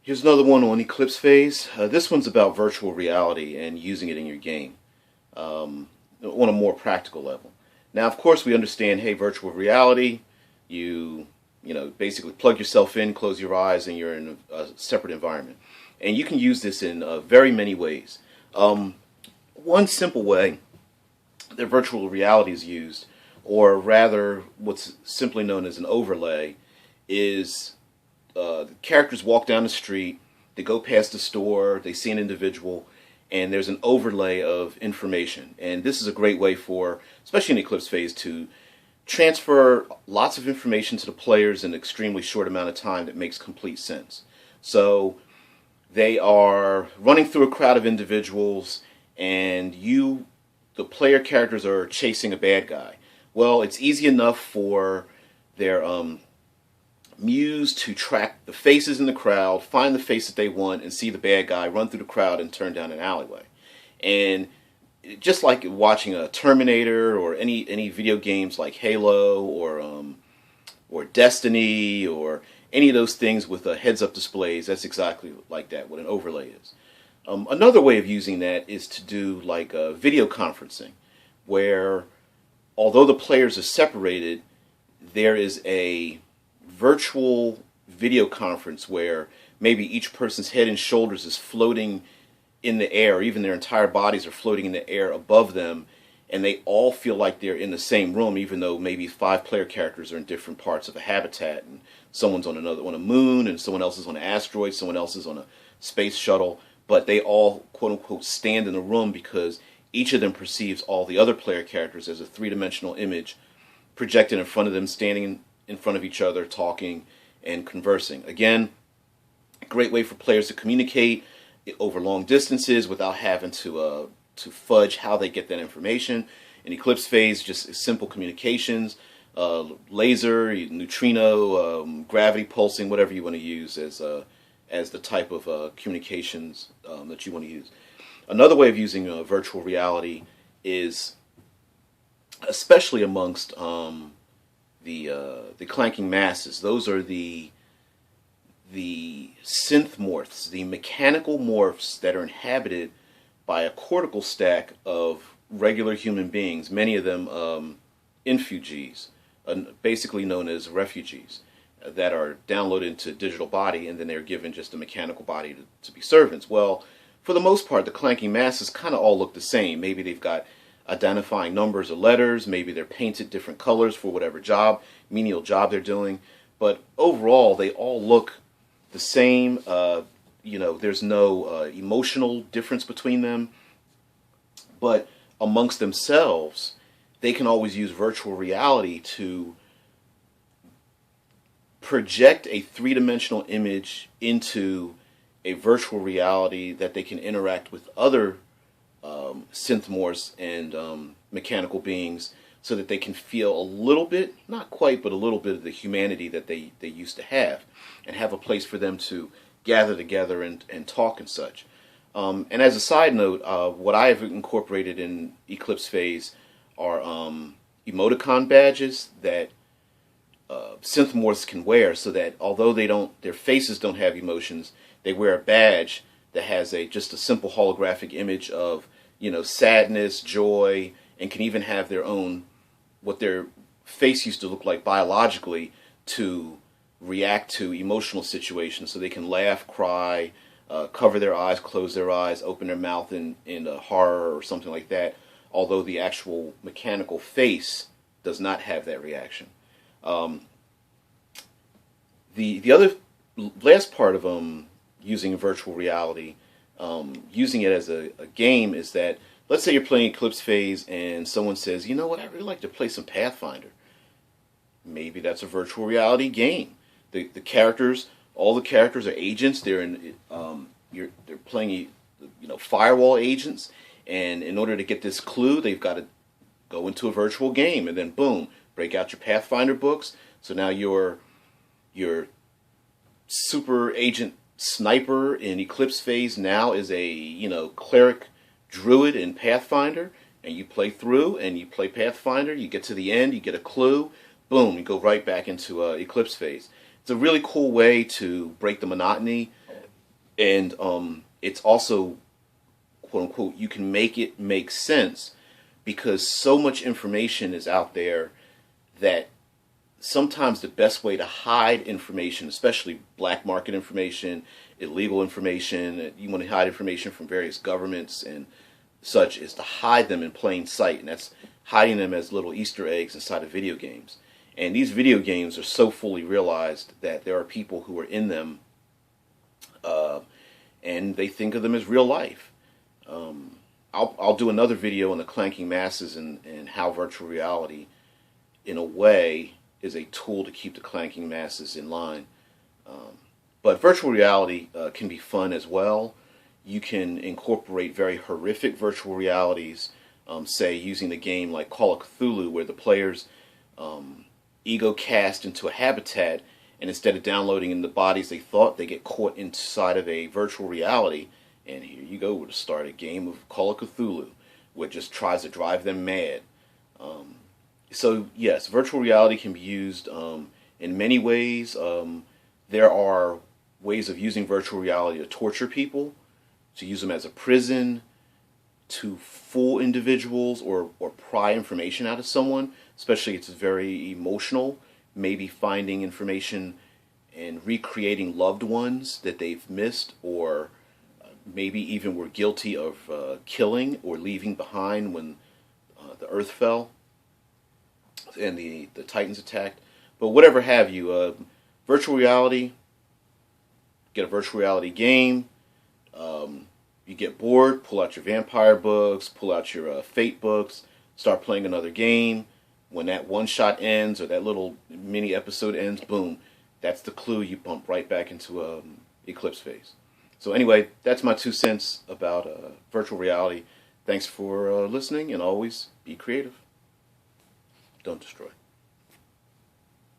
Here's another one on Eclipse Phase. This one's about virtual reality and using it in your game on a more practical level. Now, of course, we understand, hey, virtual reality, you basically plug yourself in, close your eyes, and you're in a separate environment. And you can use this in very many ways. One simple way that virtual reality is used, or rather what's simply known as an overlay, is the characters walk down the street, they go past a store, they see an individual, and there's an overlay of information. And this is a great way for, especially in Eclipse Phase, to transfer lots of information to the players in an extremely short amount of time that makes complete sense. So they are running through a crowd of individuals, and the player characters, are chasing a bad guy. Well, it's easy enough for their muse to track the faces in the crowd, find the face that they want, and see the bad guy, run through the crowd, and turn down an alleyway. And just like watching a Terminator or any video games like Halo or Destiny or any of those things with heads-up displays, that's exactly like that, what an overlay is. Another way of using that is to do like video conferencing, where although the players are separated, there is a virtual video conference where maybe each person's head and shoulders is floating in the air, or even their entire bodies are floating in the air above them, and they all feel like they're in the same room, even though maybe 5 player characters are in different parts of a habitat, and someone's on a moon, and someone else is on an asteroid, someone else is on a space shuttle, but they all quote unquote stand in a room because each of them perceives all the other player characters as a three-dimensional image projected in front of them, standing in front of each other, talking and conversing. Again, a great way for players to communicate over long distances without having to fudge how they get that information. In Eclipse Phase, just simple communications, laser, neutrino, gravity pulsing, whatever you want to use as the type of communications that you want to use. Another way of using virtual reality is, especially amongst the clanking masses. Those are the synth morphs, the mechanical morphs that are inhabited by a cortical stack of regular human beings, many of them infugees, basically known as refugees, that are downloaded into a digital body, and then they're given just a mechanical body to be servants. Well, for the most part, the clanking masses kind of all look the same. Maybe they've got identifying numbers or letters, maybe they're painted different colors for whatever menial job they're doing, but overall they all look the same. There's no emotional difference between them, but amongst themselves, they can always use virtual reality to project a three-dimensional image into a virtual reality that they can interact with other synthmorphs and mechanical beings, so that they can feel a little bit, not quite, but a little bit of the humanity that they used to have, and have a place for them to gather together and talk and such. And as a side note, what I have incorporated in Eclipse Phase are emoticon badges that synthmorphs can wear, so that although their faces don't have emotions, they wear a badge that has just a simple holographic image of sadness, joy, and can even have their own, what their face used to look like biologically, to react to emotional situations. So they can laugh, cry, cover their eyes, close their eyes, open their mouth in horror or something like that, although the actual mechanical face does not have that reaction. The other last part of using virtual reality, using it as a game, is that, let's say you're playing Eclipse Phase and someone says, you know what, I'd really like to play some Pathfinder. Maybe that's a virtual reality game. All the characters are agents. They're playing firewall agents, and in order to get this clue, they've got to go into a virtual game, and then boom, break out your Pathfinder books. So now your super agent sniper in Eclipse Phase now is a cleric druid in Pathfinder, and you play through and you play Pathfinder. You get to the end, you get a clue, boom, you go right back into Eclipse Phase. It's a really cool way to break the monotony And it's also, quote unquote, you can make it make sense because so much information is out there that sometimes the best way to hide information, especially black market information, illegal information, you want to hide information from various governments and such, is to hide them in plain sight. And that's hiding them as little Easter eggs inside of video games. And these video games are so fully realized that there are people who are in them and they think of them as real life. I'll do another video on the Clanking Masses and how virtual reality, in a way, is a tool to keep the Clanking Masses in line. But virtual reality can be fun as well. You can incorporate very horrific virtual realities, say using the game like Call of Cthulhu, where the players ego cast into a habitat, and instead of downloading in the bodies they thought, they get caught inside of a virtual reality. And here you go to start a game of Call of Cthulhu, where it just tries to drive them mad. So yes, virtual reality can be used in many ways. There are ways of using virtual reality to torture people, to use them as a prison, to fool individuals or pry information out of someone, especially if it's very emotional, maybe finding information and recreating loved ones that they've missed or maybe even were guilty of killing or leaving behind when the earth fell and the Titans attacked. But whatever have you, virtual reality, get a virtual reality game. You get bored, pull out your vampire books, pull out your Fate books, start playing another game. When that one shot ends or that little mini episode ends, boom, that's the clue. You bump right back into Eclipse Phase. So anyway, that's my 2 cents about virtual reality. Thanks for listening, and always be creative. Don't destroy.